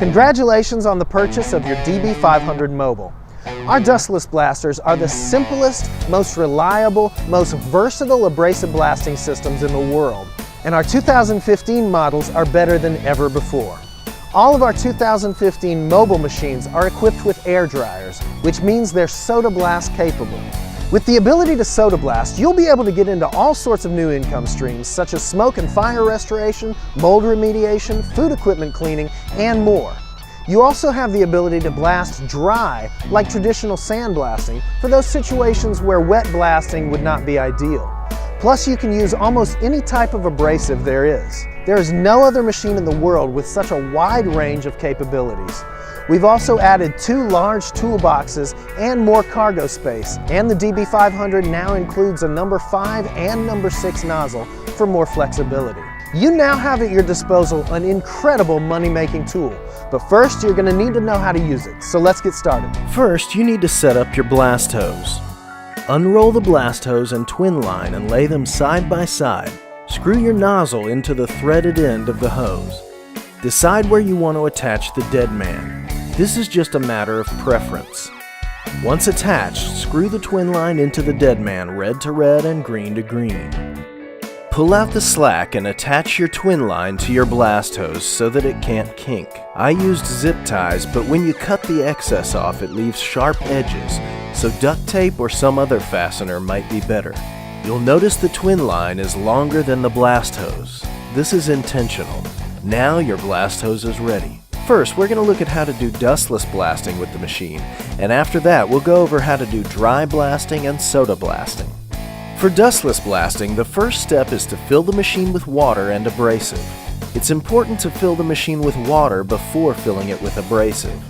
Congratulations on the purchase of your DB500 Mobile. Our Dustless blasters are the simplest, most reliable, most versatile abrasive blasting systems in the world, and our 2015 models are better than ever before. All of our 2015 mobile machines are equipped with air dryers, which means they're soda blast capable. With the ability to soda blast, you'll be able to get into all sorts of new income streams such as smoke and fire restoration, mold remediation, food equipment cleaning, and more. You also have the ability to blast dry, like traditional sandblasting, for those situations where wet blasting would not be ideal. Plus, you can use almost any type of abrasive there is. There is no other machine in the world with such a wide range of capabilities. We've also added 2 large toolboxes and more cargo space, and the DB500 now includes a number 5 and number 6 nozzle for more flexibility. You now have at your disposal an incredible money-making tool, but first you're going to need to know how to use it, so let's get started. First, you need to set up your blast hose. Unroll the blast hose and twin line and lay them side by side. Screw your nozzle into the threaded end of the hose. Decide where you want to attach the dead man. This is just a matter of preference. Once attached, screw the twin line into the dead man red to red and green to green. Pull out the slack and attach your twin line to your blast hose so that it can't kink. I used zip ties, but when you cut the excess off, it leaves sharp edges, so duct tape or some other fastener might be better. You'll notice the twin line is longer than the blast hose. This is intentional. Now your blast hose is ready. First, we're going to look at how to do dustless blasting with the machine, and after that we'll go over how to do dry blasting and soda blasting. For dustless blasting, the first step is to fill the machine with water and abrasive. It's important to fill the machine with water before filling it with abrasive.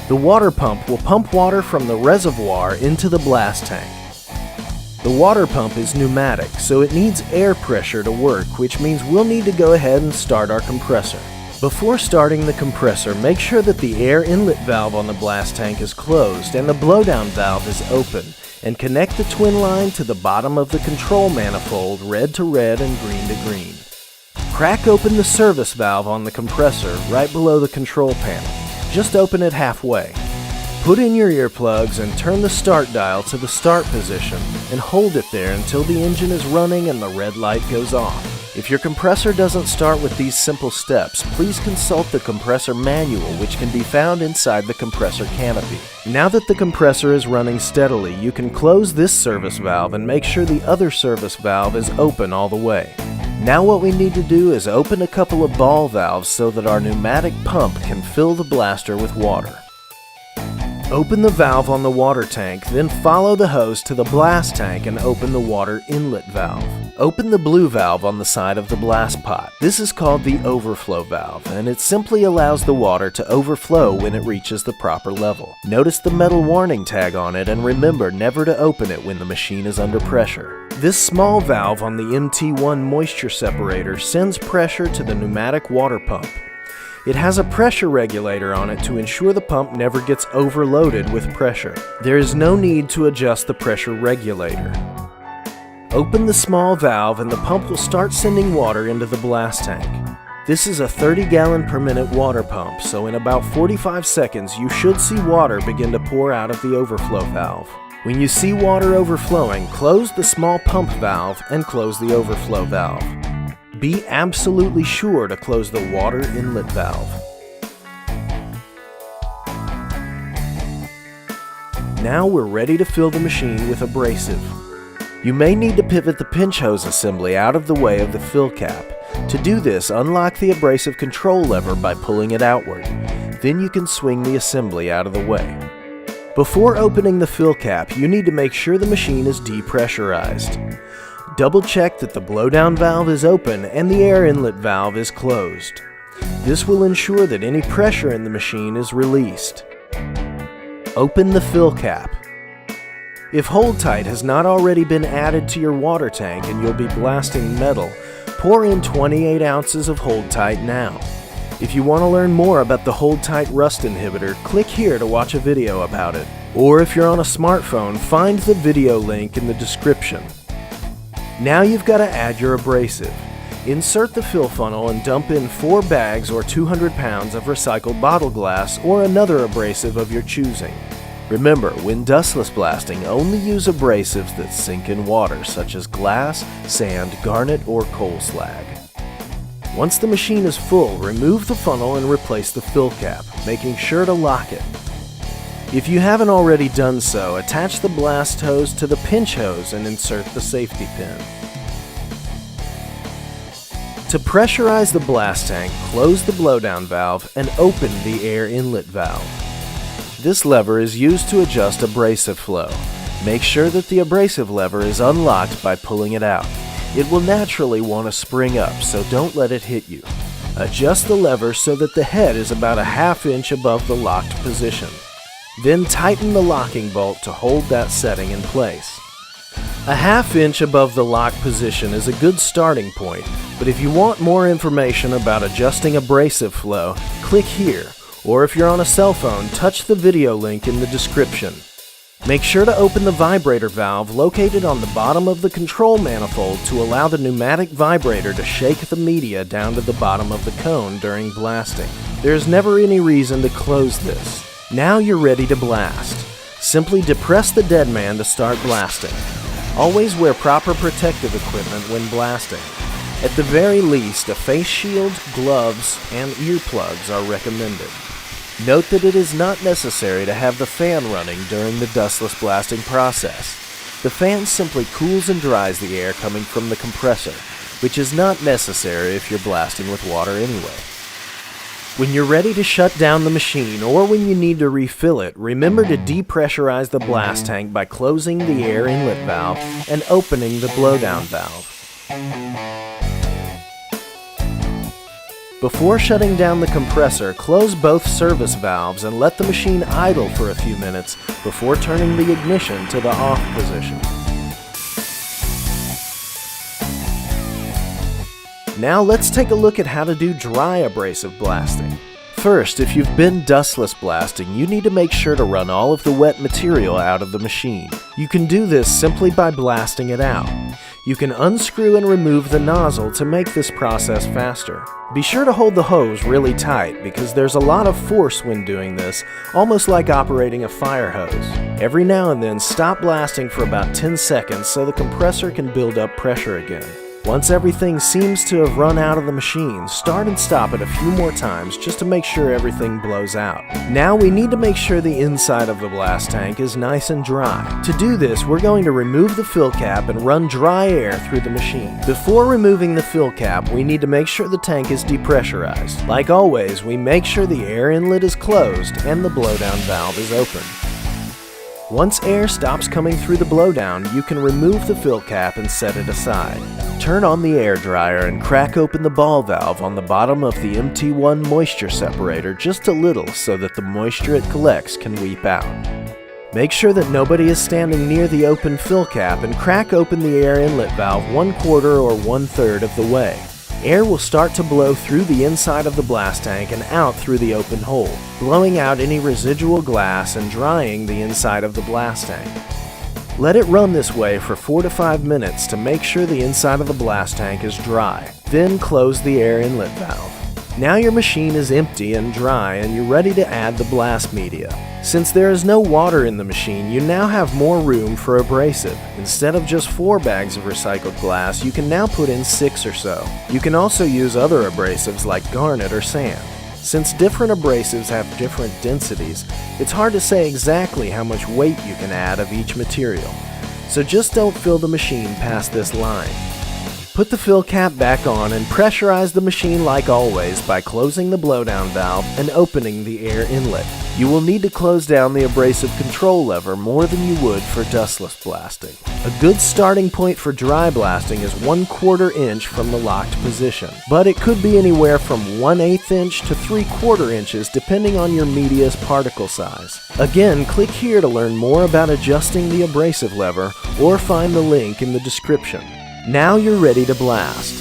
The water pump will pump water from the reservoir into the blast tank. The water pump is pneumatic, so it needs air pressure to work, which means we'll need to go ahead and start our compressor. Before starting the compressor, make sure that the air inlet valve on the blast tank is closed and the blowdown valve is open, and connect the twin line to the bottom of the control manifold red to red and green to green. Crack open the service valve on the compressor right below the control panel. Just open it halfway. Put in your earplugs and turn the start dial to the start position and hold it there until the engine is running and the red light goes off. If your compressor doesn't start with these simple steps, please consult the compressor manual, which can be found inside the compressor canopy. Now that the compressor is running steadily, you can close this service valve and make sure the other service valve is open all the way. Now what we need to do is open a couple of ball valves so that our pneumatic pump can fill the blaster with water. Open the valve on the water tank, then follow the hose to the blast tank and open the water inlet valve. Open the blue valve on the side of the blast pot. This is called the overflow valve, and it simply allows the water to overflow when it reaches the proper level. Notice the metal warning tag on it and remember never to open it when the machine is under pressure. This small valve on the MT1 moisture separator sends pressure to the pneumatic water pump. It has a pressure regulator on it to ensure the pump never gets overloaded with pressure. There is no need to adjust the pressure regulator. Open the small valve and the pump will start sending water into the blast tank. This is a 30-gallon per minute water pump, so in about 45 seconds you should see water begin to pour out of the overflow valve. When you see water overflowing, close the small pump valve and close the overflow valve. Be absolutely sure to close the water inlet valve. Now we're ready to fill the machine with abrasive. You may need to pivot the pinch hose assembly out of the way of the fill cap. To do this, unlock the abrasive control lever by pulling it outward. Then you can swing the assembly out of the way. Before opening the fill cap, you need to make sure the machine is depressurized. Double check that the blowdown valve is open and the air inlet valve is closed. This will ensure that any pressure in the machine is released. Open the fill cap. If hold tight has not already been added to your water tank and you'll be blasting metal, pour in 28 ounces of hold tight now. If you want to learn more about the hold tight rust inhibitor, click here to watch a video about it. Or if you're on a smartphone, find the video link in the description. Now you've got to add your abrasive. Insert the fill funnel and dump in 4 bags or 200 pounds of recycled bottle glass or another abrasive of your choosing. Remember, when dustless blasting, only use abrasives that sink in water, such as glass, sand, garnet, or coal slag. Once the machine is full, remove the funnel and replace the fill cap, making sure to lock it. If you haven't already done so, attach the blast hose to the pinch hose and insert the safety pin. To pressurize the blast tank, close the blowdown valve and open the air inlet valve. This lever is used to adjust abrasive flow. Make sure that the abrasive lever is unlocked by pulling it out. It will naturally want to spring up, so don't let it hit you. Adjust the lever so that the head is about a ½ inch above the locked position. Then tighten the locking bolt to hold that setting in place. A ½ inch above the lock position is a good starting point, but if you want more information about adjusting abrasive flow, click here, or if you're on a cell phone, touch the video link in the description. Make sure to open the vibrator valve located on the bottom of the control manifold to allow the pneumatic vibrator to shake the media down to the bottom of the cone during blasting. There's never any reason to close this. Now you're ready to blast. Simply depress the dead man to start blasting. Always wear proper protective equipment when blasting. At the very least, a face shield, gloves, and earplugs are recommended. Note that it is not necessary to have the fan running during the dustless blasting process. The fan simply cools and dries the air coming from the compressor, which is not necessary if you're blasting with water anyway. When you're ready to shut down the machine or when you need to refill it, remember to depressurize the blast tank by closing the air inlet valve and opening the blowdown valve. Before shutting down the compressor, close both service valves and let the machine idle for a few minutes before turning the ignition to the off position. Now let's take a look at how to do dry abrasive blasting. First, if you've been dustless blasting, you need to make sure to run all of the wet material out of the machine. You can do this simply by blasting it out. You can unscrew and remove the nozzle to make this process faster. Be sure to hold the hose really tight because there's a lot of force when doing this, almost like operating a fire hose. Every now and then stop blasting for about 10 seconds so the compressor can build up pressure again. Once everything seems to have run out of the machine, start and stop it a few more times just to make sure everything blows out. Now we need to make sure the inside of the blast tank is nice and dry. To do this, we're going to remove the fill cap and run dry air through the machine. Before removing the fill cap, we need to make sure the tank is depressurized. Like always, we make sure the air inlet is closed and the blowdown valve is open. Once air stops coming through the blowdown, you can remove the fill cap and set it aside. Turn on the air dryer and crack open the ball valve on the bottom of the MT1 moisture separator just a little so that the moisture it collects can weep out. Make sure that nobody is standing near the open fill cap and crack open the air inlet valve 1/4 or 1/3 of the way. Air will start to blow through the inside of the blast tank and out through the open hole, blowing out any residual glass and drying the inside of the blast tank. Let it run this way for 4 to 5 minutes to make sure the inside of the blast tank is dry. Then close the air inlet valve. Now your machine is empty and dry and you're ready to add the blast media. Since there is no water in the machine, you now have more room for abrasive. Instead of just 4 bags of recycled glass, you can now put in 6 or so. You can also use other abrasives like garnet or sand. Since different abrasives have different densities, it's hard to say exactly how much weight you can add of each material. So just don't fill the machine past this line. Put the fill cap back on and pressurize the machine like always by closing the blowdown valve and opening the air inlet. You will need to close down the abrasive control lever more than you would for dustless blasting. A good starting point for dry blasting is 1/4 inch from the locked position, but it could be anywhere from 1/8 inch to 3/4 inches depending on your media's particle size. Again, click here to learn more about adjusting the abrasive lever or find the link in the description. Now you're ready to blast.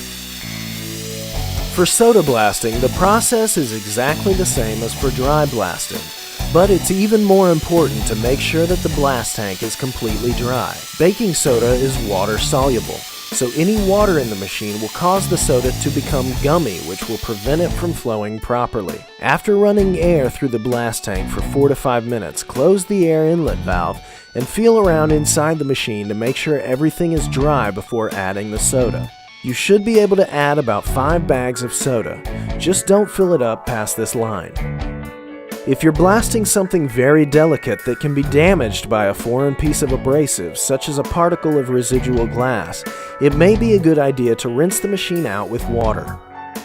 For soda blasting, the process is exactly the same as for dry blasting, but it's even more important to make sure that the blast tank is completely dry. Baking soda is water soluble, so any water in the machine will cause the soda to become gummy, which will prevent it from flowing properly. After running air through the blast tank for 4 to 5 minutes, close the air inlet valve and feel around inside the machine to make sure everything is dry before adding the soda. You should be able to add about 5 bags of soda. Just don't fill it up past this line. If you're blasting something very delicate that can be damaged by a foreign piece of abrasive, such as a particle of residual glass, it may be a good idea to rinse the machine out with water.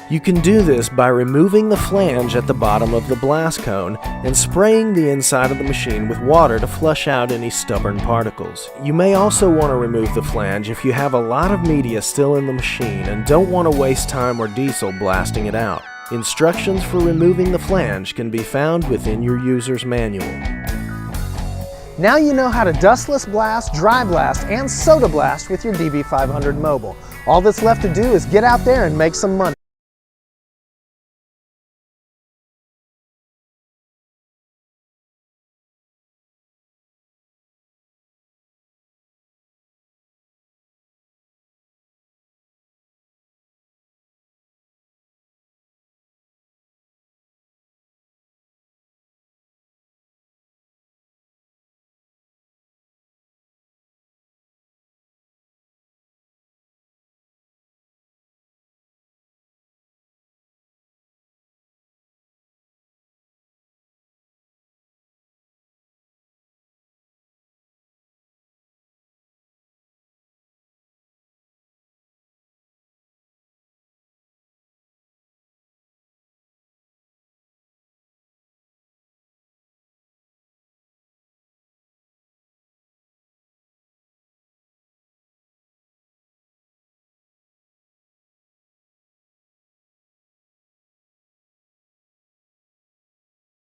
You can do this by removing the flange at the bottom of the blast cone and spraying the inside of the machine with water to flush out any stubborn particles. You may also want to remove the flange if you have a lot of media still in the machine and don't want to waste time or diesel blasting it out. Instructions for removing the flange can be found within your user's manual. Now you know how to dustless blast, dry blast, and soda blast with your DB500 Mobile. All that's left to do is get out there and make some money.